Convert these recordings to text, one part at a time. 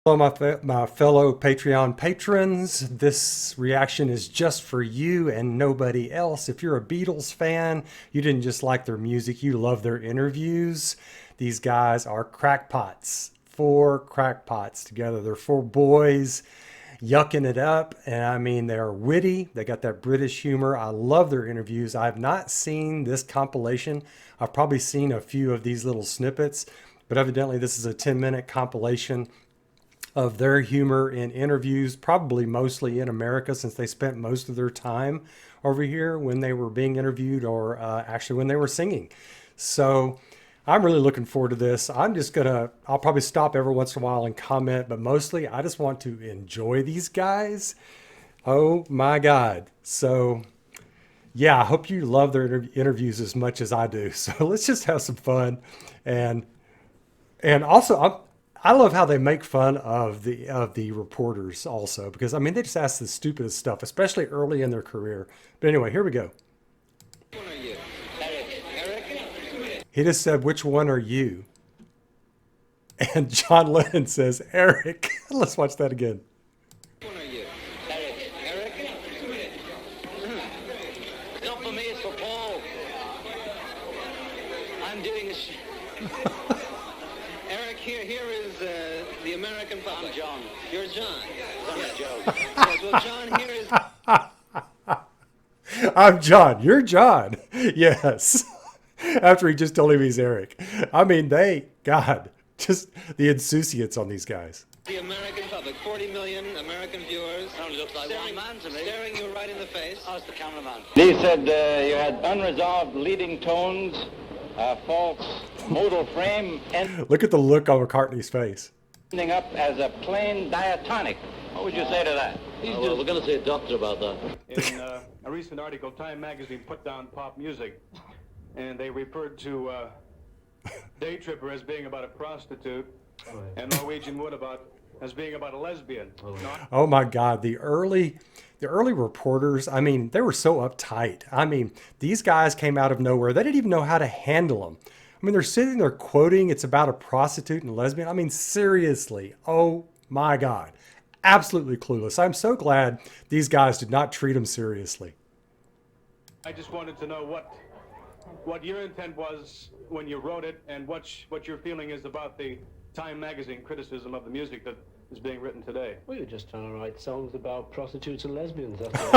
Hello, my fellow Patreon patrons. This reaction is just for you and nobody else. If you're a Beatles fan, you didn't just like their music, you love their interviews. These guys are crackpots, four crackpots together. They're four boys yucking it up. And I mean, they're witty. They got that British humor. I love their interviews. I've not seen this compilation. I've probably seen a few of these little snippets, but evidently this is a 10-minute compilation of their humor in interviews, probably mostly in America, since they spent most of their time over here when they were being interviewed, or actually when they were singing. So I'm really looking forward to this. I'll probably stop every once in a while and comment, but mostly I just want to enjoy these guys. Oh my God. So yeah, I hope you love their interviews as much as I do. So let's just have some fun. And also, I love how they make fun of the reporters also, because I mean they just ask the stupidest stuff, especially early in their career. But anyway, here we go. Which one are you? Eric? He just said, "Which one are you?" And John Lennon says, "Eric." Let's watch that again. Which one are you? Eric? Not for me, it's for Paul. I'm doing a Eric, here is the American public. I'm John. You're John. Yeah, Joe. Yes, well, John, here is... I'm John. You're John. Yes. After he just told him he's Eric. I mean, God, just the insouciance on these guys. The American public, 40 million American viewers. Only looks like one man to me. Staring you right in the face. Ask the cameraman. He said you had unresolved leading tones, false modal frame, Look at the look on McCartney's face. ending up as a plain diatonic. What would you say to that? Well, we're going to see a doctor about that. In a recent article, Time magazine put down pop music, and they referred to Day Tripper as being about a prostitute, and Norwegian Wood as being about a lesbian. Oh my God, the early reporters, I mean, they were so uptight. I mean, these guys came out of nowhere. They didn't even know how to handle them. I mean, they're sitting there quoting it's about a prostitute and a lesbian. I mean, seriously. Oh my God. Absolutely clueless. I'm so glad these guys did not treat them seriously. I just wanted to know what your intent was when you wrote it, and what your feeling is about the Time magazine criticism of the music that is being written today. We were just trying to write songs about prostitutes and lesbians, that's all.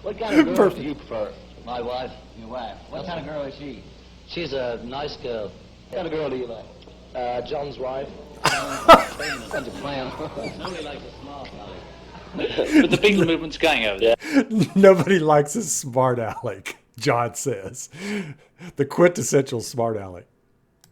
What kind of girl Perfect. do you prefer? My wife. Your wife. What kind of girl is she? She's a nice girl. What kind of girl do you like? John's wife. Such a plan. Nobody likes a smart aleck. But the Beatle movement's going over there. Nobody likes a smart aleck, John says. The quintessential smart aleck.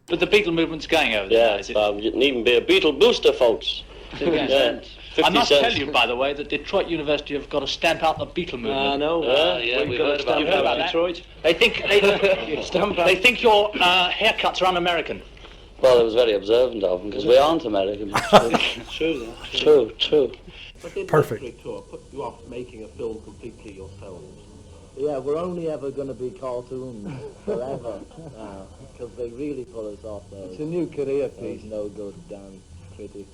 But the Beatle movement's going over there. Yeah, Is it? you can even be a Beatle booster, folks. Yeah, 50 I must cents. tell you, by the way, that Detroit University have got to stamp out the Beatle movement. No. Yeah, We've we've got heard to about, stamp you've heard out about that. Detroit. They think your haircuts are un-American. Well, it was very observant of them, because we aren't American. True. True. But did Perfect. Electric Tour put you off making a film completely yourself? Yeah, we're only ever going to be cartoons forever now, because they really put us off those. It's a new career Those piece. no good damn critics.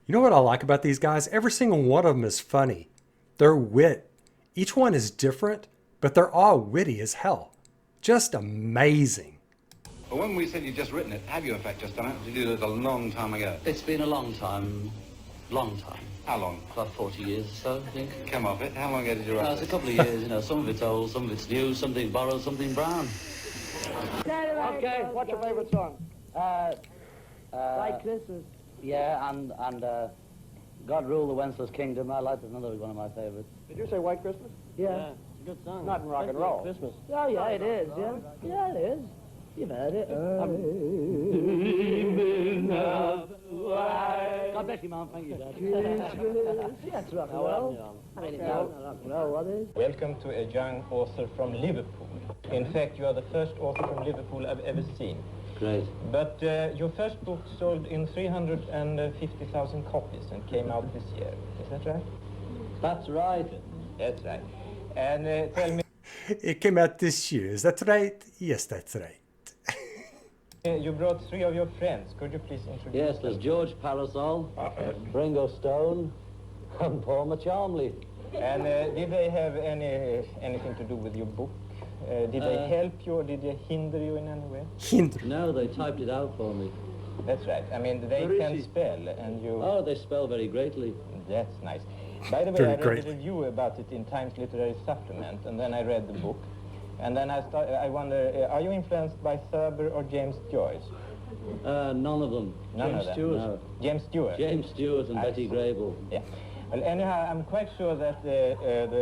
You know what I like about these guys? Every single one of them is funny. They're wit. Each one is different, but they're all witty as hell. Just amazing. Well, when we said you'd just written it, have you in fact just done it? You did it a long time ago. It's been a long time. How long? About 40 years or so, I think. Come off it. How long ago did you No, write it's a it? couple of years, you know. Some of it's old, some of it's new, something borrowed, something brown. Okay, what's your favorite song? Like Christmas. Yeah, and God Rule the Wencel's Kingdom. I like another one of my favorites. Did you say White Christmas? Yeah. Good song. Not in rock and roll. Christmas. Oh, yeah, it is, yeah. Yeah, it is. You've heard it. God bless you, Mom. Thank you, Dad. That's rock and roll. I mean, it's not rock and roll, what is? Welcome to a young author from Liverpool. In fact, you are the first author from Liverpool I've ever seen. Great. But your first book sold in 350,000 copies and came out this year. Is that right? That's right. That's right. And tell me... It came out this year. Is that right? Yes, that's right. You brought 3 of your friends. Could you please introduce Yes, them? there's George Parasol, Ringo Stone, and Paul McCharmley. And did they have anything to do with your book? Did they help you or did they hinder you in any way? Hinder? No, they typed it out for me. That's right. I mean, they can spell and you... Oh, they spell very greatly. That's nice. By the way, Very I read great. a review about it in Times Literary Supplement, and then I read the book. And then I wonder, are you influenced by Thurber or James Joyce? None of them. None James of them? Stewart. No. James Stewart? James Stewart and I Betty see. Grable. Yeah. Well, anyhow, I'm quite sure that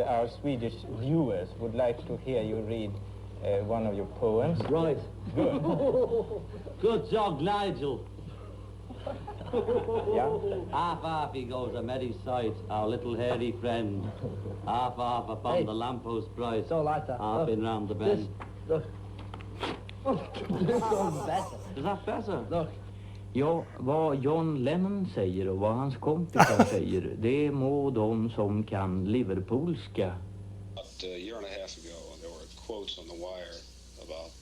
our Swedish viewers would like to hear you read one of your poems. Right. Good. Good job, Nigel. Yeah? Half he goes, I met his sight, our little hairy friend. Half upon the lamppost bright. It's all like that. Half in round the bend. Look. Is that better? Look. Ja, vad John Lennon säger och vad hans kompisar säger, det må de som kan liverpoolska. About a year and a half ago, there were quotes on the wire about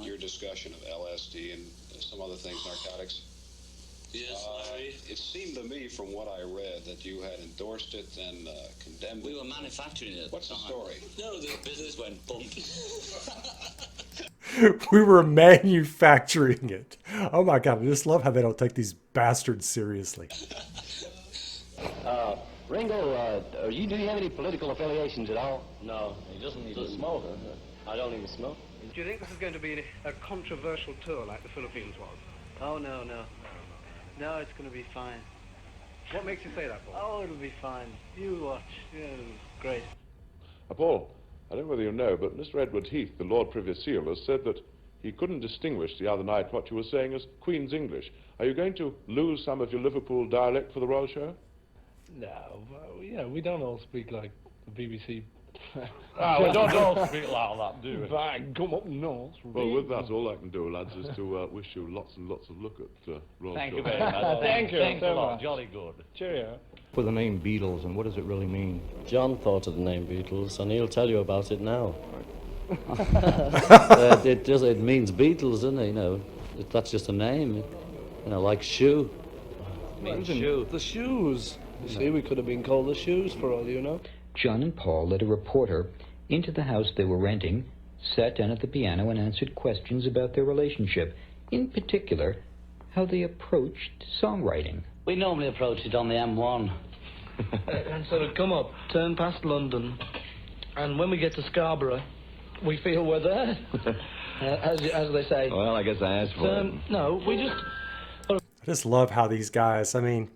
your discussion of LSD and some other things, narcotics. Yes, it seemed to me from what I read that you had endorsed it and condemned it. we were manufacturing it. What's the story? No, the business went bump. We were manufacturing it. Oh my God, I just love how they don't take these bastards seriously. Ringo, do you have any political affiliations at all? No, he doesn't even smoke. I don't even smoke. Do you think this is going to be a controversial tour like the Philippines was? Oh, no. No, it's going to be fine. What makes you say that, Paul? Oh, it'll be fine. You watch. Yeah, great. Paul, I don't know whether you know, but Mr. Edward Heath, the Lord Privy Seal, has said that he couldn't distinguish the other night what you were saying as Queen's English. Are you going to lose some of your Liverpool dialect for the Royal Show? No, we don't all speak like the BBC. We don't all speak like that, do we? Fine, come up north. Well, with that, all I can do, lads, is to wish you lots and lots of luck at Royal Thank Show. you very much. Thank you. Thanks a so lot. much. Jolly good. Cheerio. For the name Beatles, and what does it really mean? John thought of the name Beatles, and he'll tell you about it now. It means Beatles, doesn't it? You know, that's just a name. You know, like shoe. Means shoe. The shoes. You see, we could have been called the shoes for all you know. John and Paul let a reporter into the house they were renting, sat down at the piano and answered questions about their relationship, in particular, how they approached songwriting. We normally approach it on the M1. And sort of come up, turn past London, and when we get to Scarborough, we feel we're there, as they say. Well, I guess I asked for it. No, we just... I just love how these guys, I mean,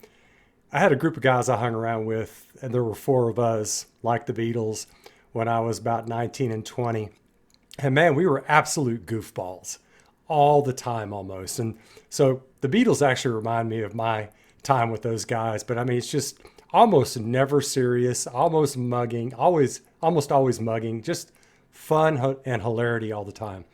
I had a group of guys I hung around with, and there were 4 of us, like the Beatles, when I was about 19 and 20. And man, we were absolute goofballs all the time almost. And so the Beatles actually remind me of my time with those guys. But I mean, it's just almost never serious, almost mugging, almost always mugging, just fun and hilarity all the time.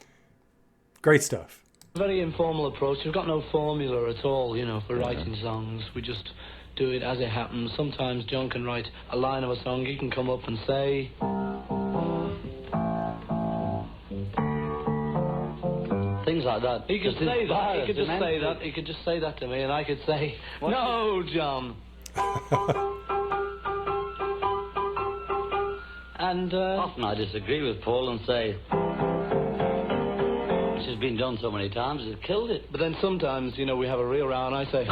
Great stuff. Very informal approach. We've got no formula at all, you know, for writing songs. We just do it as it happens. Sometimes John can write a line of a song. He can come up and say... Things like that. He could say that. He could just say that. He could just say that to me, and I could say, "No, John." And often I disagree with Paul and say, "This has been done so many times, it's killed it." But then sometimes, you know, we have a real row, and I say,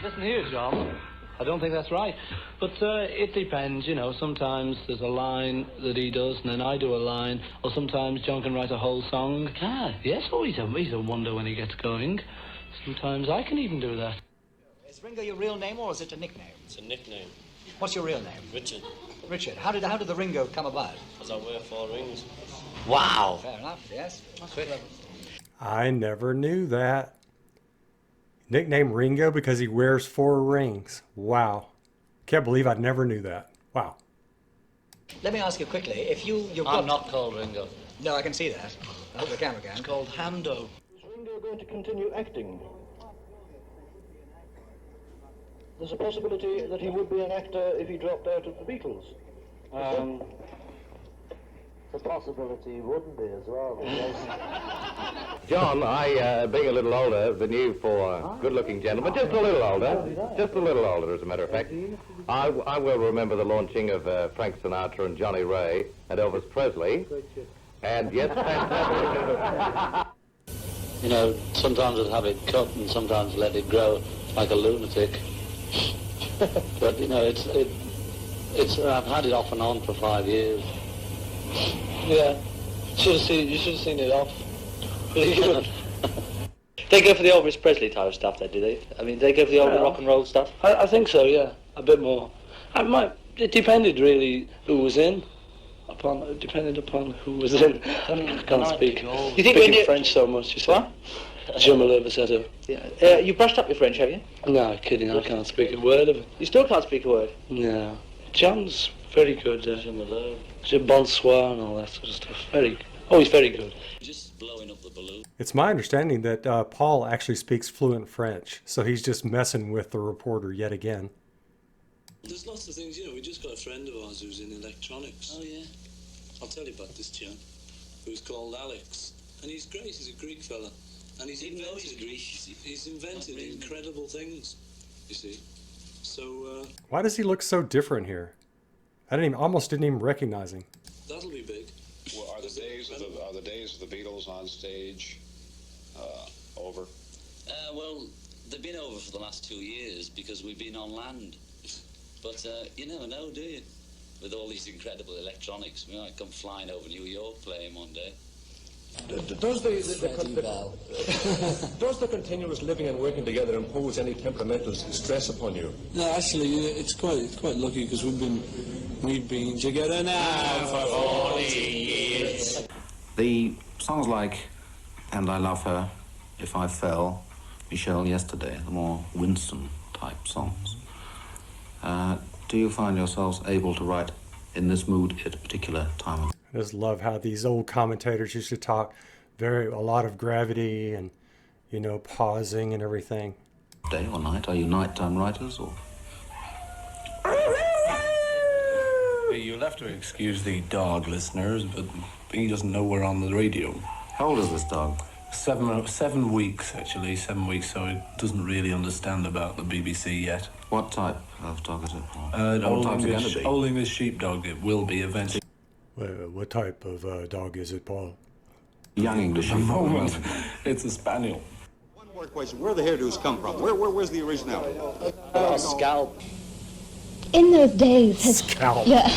"Listen here, John. I don't think that's right." But it depends, you know. Sometimes there's a line that he does, and then I do a line. Or sometimes John can write a whole song. Ah. Yes, oh, he's a wonder when he gets going. Sometimes I can even do that. Is Ringo your real name, or is it a nickname? It's a nickname. What's your real name? Richard. Richard. How did the Ringo come about? Because I wear 4 rings. Wow. Fair enough, yes. That's clever. I never knew that. Nicknamed Ringo because he wears 4 rings. Wow. Can't believe I never knew that. Wow. Let me ask you quickly, if you've got... I'm not called Ringo. No, I can see that. I hope the camera can. It's called Hando. Is Ringo going to continue acting? There's a possibility that he would be an actor if he dropped out of the Beatles. a possibility he wouldn't be as well. John, being a little older than you for good-looking gentlemen, just a little older, as a matter of fact, I will remember the launching of Frank Sinatra and Johnny Ray and Elvis Presley, and yes, You know, sometimes I'd have it cut and sometimes let it grow like a lunatic. But, you know, I've had it off and on for 5 years. Yeah. You should have seen it off. Really good. They go for the Elvis Presley type of stuff, do they? I mean, they go for the old rock and roll stuff? I think so, yeah. A bit more. It depended really who was in. It depended upon who was in. I can't speak. You think speaking French so much, you say? What? Je me lève cette heure. Yeah. You brushed up your French, have you? No, kidding, I can't speak a word of it. You still can't speak a word? No. John's very good. Je me lève. Je bonsoir and all that sort of stuff. He's very good. Just blowing up the balloon. It's my understanding that Paul actually speaks fluent French, so he's just messing with the reporter yet again. There's lots of things, we just got a friend of ours who's in electronics. Oh, yeah? I'll tell you about this chap, who's called Alex. And he's great, he's a Greek fella. And he's invented incredible things, you see. So, Why does he look so different here? Almost didn't even recognize him. that'll be big. Well, are the days of the Beatles on stage over? Well, they've been over for the last 2 years because we've been on land. But you never know, do you? With all these incredible electronics, we might come flying over New York playing one day. Does the continuous living and working together impose any temperamental stress upon you? No, actually, it's quite lucky because we've been together now for 40 years. The songs like And I Love Her, If I Fell, Michelle Yesterday, the more Winston type songs. Do you find yourselves able to write in this mood at a particular time? I just love how these old commentators used to talk a lot of gravity and, pausing and everything. Day or night? Are you nighttime writers or? You'll have to excuse the dog, listeners, but he doesn't know we're on the radio. How old is this dog? 7 weeks, actually, 7 weeks, so it doesn't really understand about the BBC yet. What type of dog is it? Old English sheepdog, it will be eventually. What type of dog is it, Paul? Young English At the sheepdog. moment, it's a spaniel. One more question. Where are the hairdos come from? Where's the originality? Scalp. In those days, Scalp. Yeah.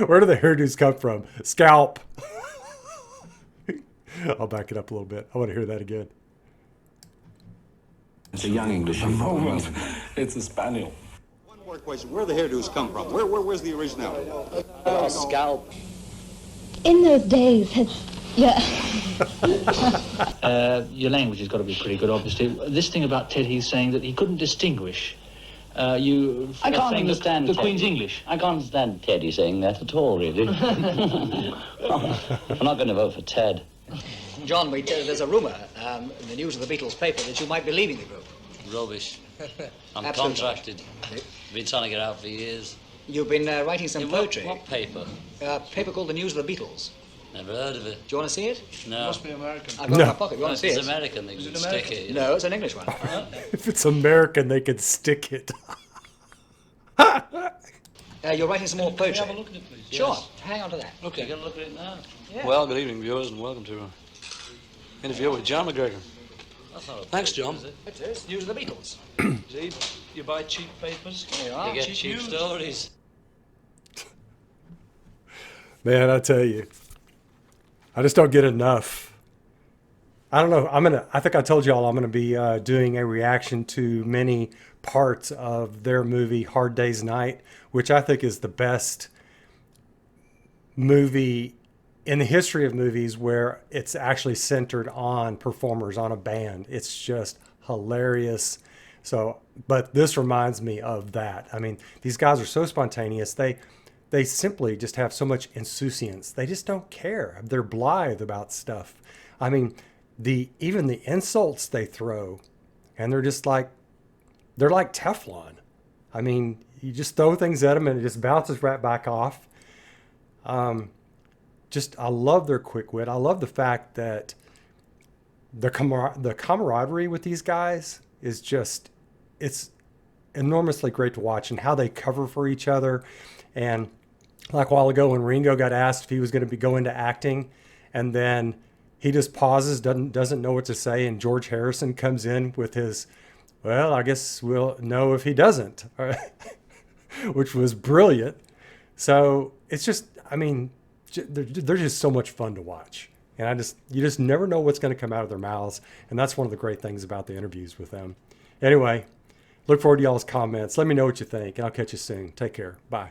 Where do the hairdos come from? Scalp. I'll back it up a little bit. I want to hear that again. It's a young English At the sheepdog. moment, it's a spaniel. One more question. Where are the hairdos come from? Where's the originality? Scalp. In those days, yeah. Your language has got to be pretty good, obviously. This thing about Ted, he's saying that he couldn't distinguish. I can't understand the Ted. Queen's English. I can't understand Teddy saying that at all, really. I'm not going to vote for Ted. John, there's a rumour in the news of the Beatles paper that you might be leaving the group. Rubbish. I'm Absolutely. contracted. Been trying to get out for years. You've been writing some In poetry. What paper? A paper called The News of the Beatles. Never heard of it. Do you want to see it? No. Must be American. I've got it in my pocket. You want to see If it? it's American, they can stick it. No, it's an English one. If it's American, they could stick it. You're writing some more poetry. Have a look at it, please. Sure. Yes. Hang on to that. Okay. You're going to look at it now? Yeah. Well, good evening, viewers, and welcome to an interview with John McGregor. That's not a Thanks, paper, John. is it? It is. News of the Beatles. See, you buy cheap papers. There you are. You get cheap cheap news. stories. Man, I tell you, I just don't get enough. I don't know. I think I told y'all I'm gonna be doing a reaction to many parts of their movie Hard Day's Night, which I think is the best movie in the history of movies where it's actually centered on performers, on a band. It's just hilarious. So, but this reminds me of that. I mean, these guys are so spontaneous. They simply just have so much insouciance. They just don't care. They're blithe about stuff. I mean, even the insults they throw, and they're like Teflon. I mean, you just throw things at them and it just bounces right back off. I love their quick wit. I love the fact that the camaraderie with these guys is just, it's enormously great to watch, and how they cover for each other. And like a while ago when Ringo got asked if he was going to be going into acting, and then he just pauses, doesn't know what to say, and George Harrison comes in with his, well, I guess we'll know if he doesn't, which was brilliant. So it's just, I mean, they're just so much fun to watch. And you just never know what's going to come out of their mouths. And that's one of the great things about the interviews with them. Anyway, look forward to y'all's comments. Let me know what you think, and I'll catch you soon. Take care. Bye.